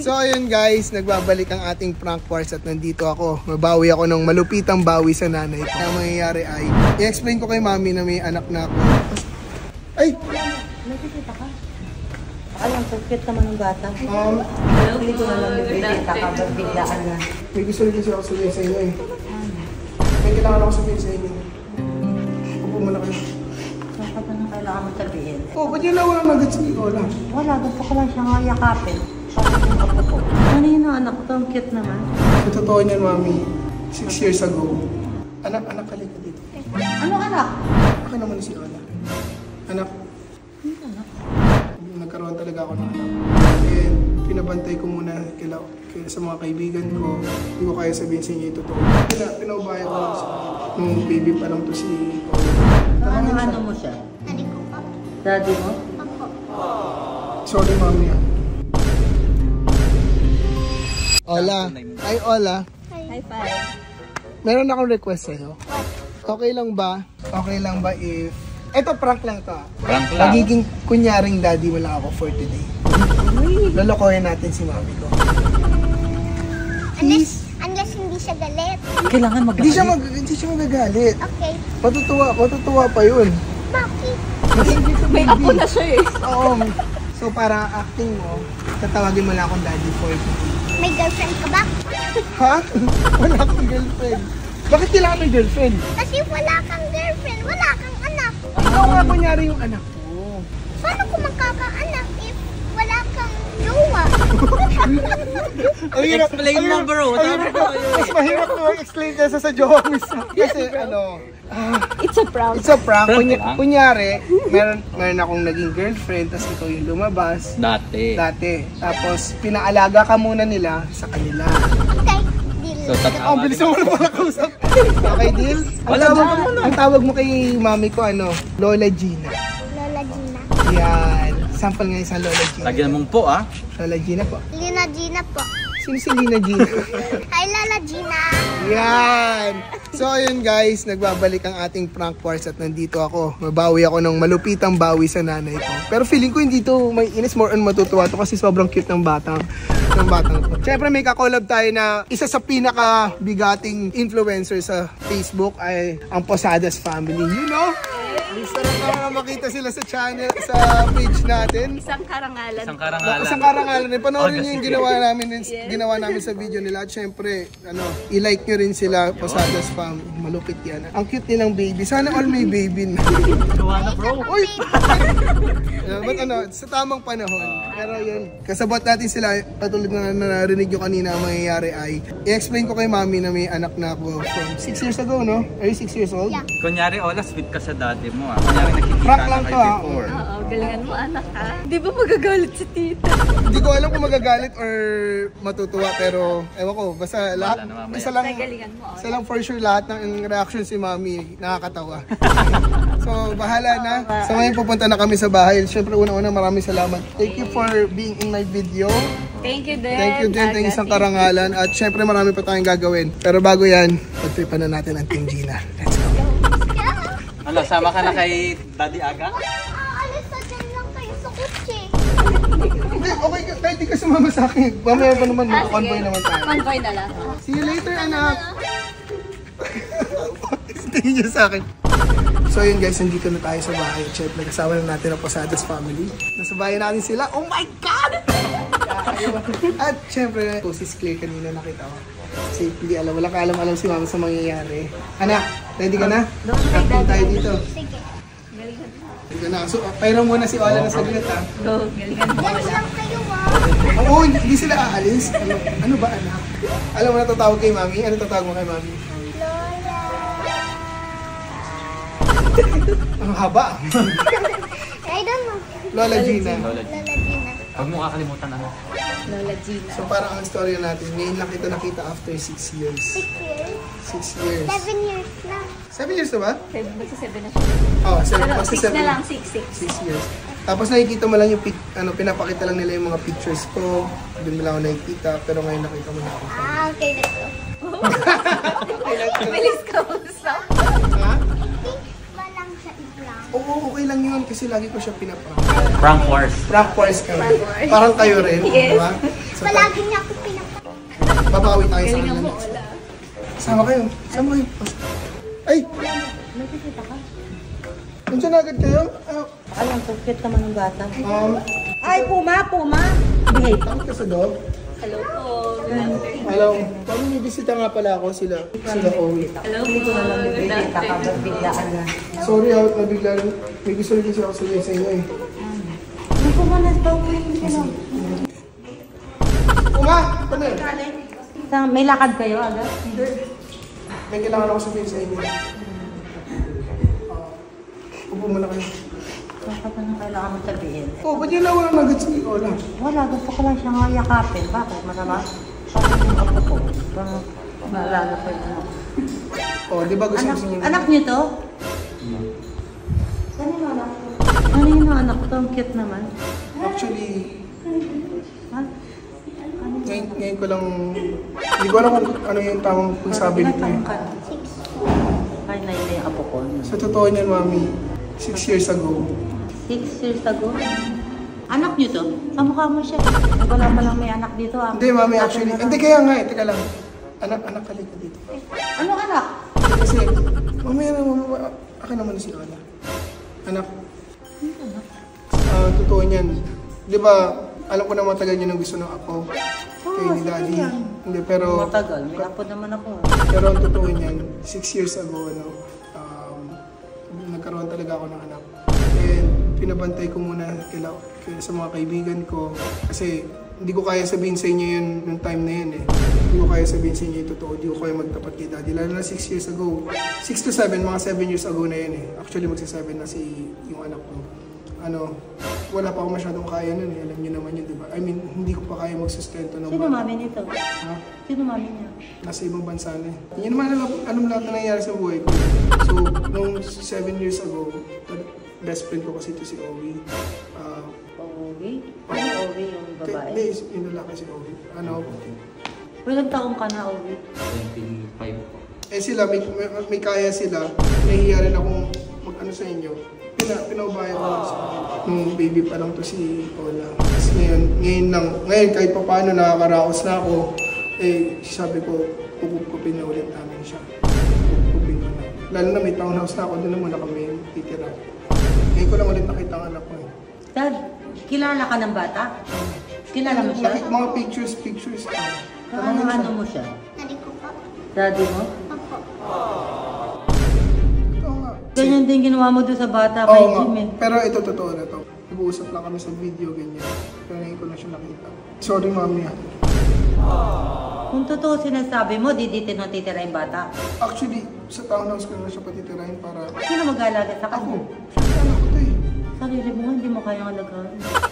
So ayun guys, nagbabalik ang ating prank wars at nandito ako. Mabawi ako ng malupitang bawi sa nanay ko. Ang mangyayari ay, i-explain ko kay mami na may anak na ako. Ay! Nakikita ka? Alam, perfect naman ng bata. Hindi ko nalang bibigita ka, ba't biglaan na? May gusto rin kasi ako sabihin sa inyo eh. May kailangan ako sabihin sa inyo. Upo mo na kayo. Saan ka ba nang kailangan mo sabihin? Oh, ba't yun na walang nagad sa Nicola? Wala, gusto ko lang siya nga yakapin. Parang yung apo ko. Ano yun ang anak ko? Ang cute naman. Sa totoo niyan, mami, 6 years ago, anak ka dito. Ano anak? Ako naman si Ola. Anak. Anak? Nagkaroon talaga ako ng anak. And pinabantay ko muna sa mga kaibigan ko. Hindi ko kaya sabihin sa inyo yung totoo. Pinaubaya ko lang nung baby pa lang to si Ola. Ano mo siya? Daddy ko pa. Daddy mo? Ako. Sorry, mami. Ola. Ay, Ola. High five. Meron akong request sa'yo. Okay lang ba? Okay lang ba if... Eto, prank lang to. Prank lang? Magiging kunyaring daddy mo lang ako for today. Lolokohin natin si mami ko. Unless hindi siya galit. Kailangan magalit. Hindi siya magagalit. Okay. Matutuwa pa yun. Bakit? May apo na siya eh. Oo. So para acting mo, tatawagin mo lang akong daddy for today. May girlfriend ka ba? Ha? Wala akong girlfriend. Bakit kailangan may girlfriend? Kasi wala kang girlfriend, wala kang anak. Ikaw nga kunyari yung anak ko. Paano kung magkakaanak if wala kang jowa? Explain mo bro. Mas mahirap ko explain kaysa sa jowa mismo. Kasi It's a prank. it's a prank. Prank lang. Kunyari, meron akong naging girlfriend, tapos ikaw yung lumabas. Dati. Tapos pinaalaga ka muna nila sa kanila. Okay, deal. So, Oh, bilis mo na pala kausap. Okay, deal? Ang tawag mo kay mami ko, Lola Gina. Lola Gina. Yan. Sample nga isang Lola Gina. Lagyan mong po ah. Lola Gina po. Lina Gina po. Sino si Lina Gina? Hi Lola Gina. Yan! So ayun guys, nagbabalik ang ating prank wars at nandito ako. Mabawi ako ng malupitang bawi sa nanay ko. Pero feeling ko hindi to may inis, more on matutuwa to kasi sobrang cute ng batang to. Siyempre may kakolab tayo na isa sa pinaka-bigating influencer sa Facebook ay ang Posadas family. You know? Gusto na makita sila sa channel, sa page natin. Isang karangalan. Isang karangalan. Panoorin niyo yung ginawa namin sa video nila. At syempre, i-like nyo rin sila, Posadas Fam. Malupit yan. Ang cute nilang baby. Sana all may baby na. Gawa na bro. Uy! But sa tamang panahon. Pero yun, kasabot natin sila. Patulad na narinig nyo kanina, ang mangyayari ay, i-explain ko kay mami na may anak na ako from 6 years ago, no? Are you 6 years old? Yeah. Kunyari, Ola, sweet ka sa daddy mo ah. Kunyari, nakikita Prank na lang kayo to, ah. before. Oo, galingan mo anak ha. Di ba magagalit si tita? Hindi ko alam kung magagalit or matutuwa, pero ewan ko, basta lahat, Wala na mamaya. Galingan mo. isa lang for sure lahat ng reaction si mami nakakatawa. So, bahala na. So, ngayon pupunta na kami sa bahay. Siyempre, una-una maraming salamat. Thank you for being in my video. Thank you din. Thank you din. Thank you isang karangalan. At siyempre, marami pa tayong gagawin. Pero bago yan, pag-tripan na natin ang Team Gina. Let's go. Ano, sama ka na kay Daddy Aga? Aalis na dyan lang kayo sa kutsi. Hindi, okay. Kahit di ka sumama sa akin. Mamaya pa naman, convoy naman tayo. Convoy na lang. See you later, anak. Tingin niya sa akin. So yun guys, nandito na tayo sa bahay. Siyempre, kasama na natin ang Posadas family. Nasa bahay natin sila. Oh my God! At siyempre, si Claire kanina nakita ko. Kasi hindi alam, walang kaalam-alam si mama sa mangyayari. Anak, ready ka na? Acting tayo dito. Sige. Ready ka na. So, pairam muna si Ola na saglit ha. Go, galingan mo. Yan lang kayo ah. Oo, hindi sila aalis. Ano ba anak? Alam mo na tatawag kay mami? Ano tatawag mo kay mami? Lola. Ang haba. I don't know. Lola Gina. Lola. Lola Gina. Huwag mo kakalimutan ano. Lola Gina. So parang ang story natin, ngayon lang kita nakita after 6 years. 6 years. 6 years. 7 years na. 7 years na ba? Magsa-7 na siya. Oo, Pero 6 7. na lang, 6. 6 years. Tapos nakikita mo lang yung pinapakita lang nila yung mga pictures ko. Doon mo lang ako nakikita, pero ngayon nakita mo na ako. Ah, okay, let's go. Bilis ka usap. Ha? Think ba lang siya i-prank? Oo, okay lang yun kasi lagi ko siya pinaprank. Prank wars. Prank wars kami. Parang kayo rin, di ba? So, Palagi niya ako pinapakita. babawi tayo sa kanila. Sama kayo. Sama kayo. Ay! Nakikita ka? Nandiyan agad kayo? Alam, cute naman ng bata. Ay, Puma! Behave. takot ka sa dog? Hello po. Hello. Kami may bisita nga pala ako, sila Owi. Hindi ko na lang bibigita ka, ba't biglaan na? Sorry, out na bigla. May gusto rin kasi ako sabihin sa inyo eh. Hindi ko manas daw ko yung sino. Uma! Kami! May lakad kayo agad? May kailangan ako sabihin sa inyo. Upo muna kayo. Bakit anong kailangan mo sabihin? Oh, ba't yun na walang nagad sa Ola? Wala, gusto ko lang siyang yakapin. Bakit? Masama? Bakit yung apo ko? Parang naalala ko yung anak. Oh, di ba gusto Anak, gusto niyo? anak niyo to? Saan yung anak ko? Ano yung anak ko? Ang cute naman. Actually, Ha? ngayon ko lang, hindi ko alam kung ano yung tamang pagsabi nito eh. Ay, na yung apo ko. Sa totoo niyan, Mami, 6 years ago, 6 years ago. Anak niyo to? Kamukha mo siya. Wala pa lang may anak dito. hindi, Mami, actually, hindi kaya nga eh, teka lang. Anak, halika dito. Ano anak? Kasi, mamaya na, mamaya, akin naman si Ola. Anak, totoo niyan. Di ba, alam ko na matagal niyo nang gusto ng ako. Kay ni Daddy. Hindi, pero... Matagal. May apo naman ako. Pero ang totoo niyan, 6 years ago, nagkaroon talaga ako ng anak. And pinabantay ko muna sa mga kaibigan ko. Kasi hindi ko kaya sabihin sa inyo yun yung time na yun eh. Hindi ko kaya sabihin sa inyo yung totoo. Hindi ko kaya magtapat kay Daddy. Lalo na 6 years ago. 6 to 7, mga 7 years ago na yun eh. Actually magsa-7 na yung anak ko. Wala pa ako masyadong kaya nun eh. Alam niyo naman yun, di ba? I mean, hindi ko pa kaya magsustento ng Sino mami nito? Ha? Sino mami niya? Nasa ibang bansa na eh. Hindi naman alam lahat na nangyayari sa buhay ko. So, nung 7 years ago, best friend ko kasi ito si Owi. Owi? Owi yung babae. Hindi, yung lalaki si Owi. Ilang taong ka na, Owi? 25 po. Eh sila, may kaya sila. Nahihiya rin akong mag-ano sa inyo. Pinaubaya ko lang sa akin. Nung baby pa lang to si Ola. Tapos ngayon kahit pa paano nakakaraos na ako, eh sabi ko, kukupin na ulit namin siya. Kukupin ko na. Lalo na may townhouse na ako, doon na muna kami titira. Ngayon ko lang ulit nakita ang anak ko eh. Dad, kilala ka ng bata? Kilala mo siya? Mga pictures. Ano mo siya? Nari ko po. Daddy mo? Opo. Oo nga. Ganyan din ginawa mo doon sa bata Oo kay nga. Jim eh. Pero ito totoo na to. Nag-uusap lang kami sa video, ganyan. Pero ngayon ko na siya nakita. Sorry, Mami ha. Kung totoo sinasabi mo, di dito na titira yung bata. Actually, sa townhouse ko na siya patitirahin para... Sino mag-aalaga sa Ako. kanya? Siyempre anak ko to eh. Sarili mo nga, hindi mo kayang alagaan.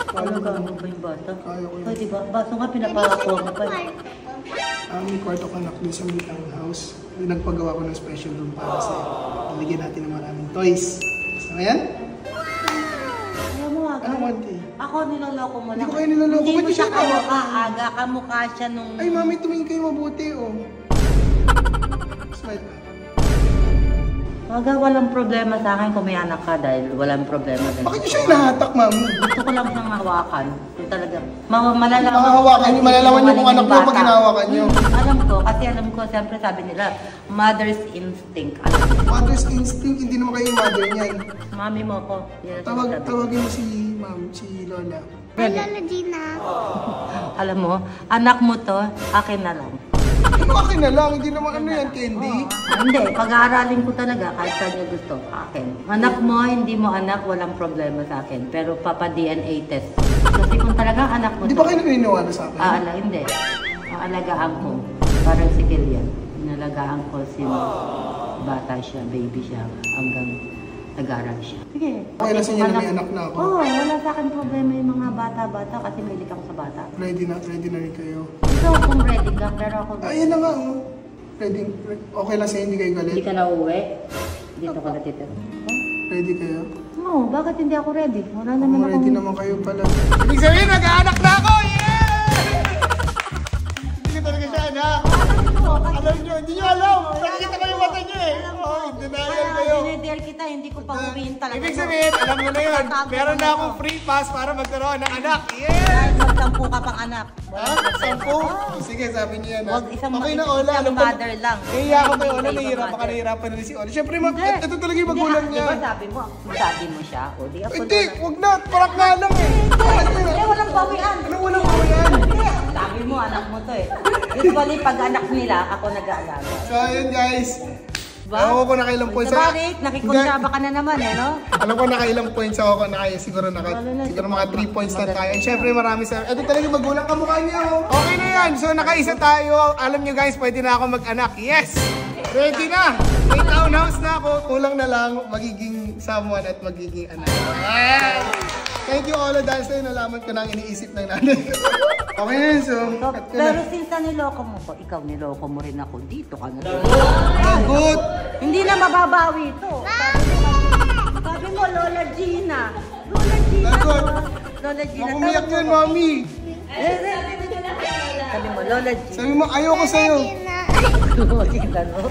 Alagaan mo ba yung bata? Kaya ko yun. Ay, diba? Baso nga, pinapakakuha mo pa eh. May kwarto ka anak doon sa may townhouse. Nagpagawa ko ng special room para sa'yo. Nalagyan natin ng maraming toys. So, ayan? Alam mo nga, Ano, Auntie? ako niloloko mo Hindi lang. ko kayo niloloko. Hindi Ba't mo yung siya sinawa ko? kamukha, kamukha siya nung... Ay, Mami, tumingin kayo mabuti, oh. Smile. Walang problema sa akin kung may anak ka dahil walang problema din. Bakit niyo siya hinahatak, Mami? Gusto ko lang siyang hawakan. Yung talaga. Malalaman Makahawakan niyo, malalaman niyo kung anak niyo pag hinahawakan niyo. Alam ko, kasi alam ko, siyempre sabi nila, mother's instinct. Alam ko. Mother's instinct, hindi naman kayo yung mother niyan. Mami mo ko. Tawagin mo si Ma'am, si Lola. Ay, Lola Gina. Alam mo, anak mo to, akin na lang. Ano akin na lang? Hindi naman ano yan, Candy. Hindi, pag-aaralin ko talaga kahit saan niya gusto, akin. Anak mo, hindi mo anak, walang problema sa akin. Pero papa-DNA test. Kasi kung talaga anak mo Hindi ba kayo naniniwala sa akin? hindi. Aalagaan ko. Parang si Kilian. Inalagaan ko si bata siya, baby siya, hanggang nag-aaral siya. Sige. Okay na sa inyo na may anak na ako. Oo, wala sa akin problema yung mga bata-bata kasi mahilig ako sa bata. Ready na rin kayo. Ikaw kung ready ka, pero ako... Ayun na nga, oh. Ready. Okay lang sa'yo, hindi kayo galit? Hindi ka na uwi. Dito ka natitira. Ready kayo? Oo, bakit hindi ako ready? Wala naman akong... Ready naman kayo pala. Ibig sabihin, nag-aanak na ako! Yeah! Hindi ko talaga siya anak. Alam nyo, hindi nyo alam. Nakikita ko yung mata nyo eh. Oh, denial kayo. Dinidare kita, hindi ko pa uwiin talaga. Ibig sabihin, alam mo na yun, meron na akong free pass para magkaroon ng anak. Yes! Kahit magsampu ka pang anak. Ha? 10? Sige, sabi niya yan. Huwag isang Okay na, Ola. isang Alam ko, mother lang. kaya ako kay Ola, Hindi, nahihirapan ibang ka, nahihirapan na rin si Ola. Siyempre, Hindi. ito talaga yung magulang Hindi, niya. Di ba sabi mo, daddy mo siya ako? Di ako Hindi, na- wag na. Parak nga lang eh. Eh, walang bawian. Ano walang bawian? Hindi, sabi mo, anak mo to eh. Usually, pag anak nila, ako nag-aalaga. So, ayun guys. Diba? Ewan ko nakailang points. Sabalik, nakikontraba ka na naman eh, no? Alam ko nakailang points ako. Siguro mga 3 points na tayo. And syempre marami sa... Ito talaga magulang kamukha niya. Oh. Okay na yan. So nakaisa tayo. Alam niyo guys, pwede na ako mag-anak. Yes! Ready na! May townhouse na ako. Kulang na lang magiging someone at magiging anak. Yes! Thank you Ola dahil sa'yo nalaman ko na ang iniisip ng nanay. Okay na yun. So, So, cut ko pero na. since na niloko mo ko, ikaw niloko mo rin ako, dito ka na. Good! Hindi na mababawi ito. Sabi mo, Lola Gina. Lola Gina. Lagot. Lola Gina. Ako umiyak yun, mami. Sabi mo, Lola Gina. Sabi mo, ayoko sa'yo. Gina. Lola Gina, no?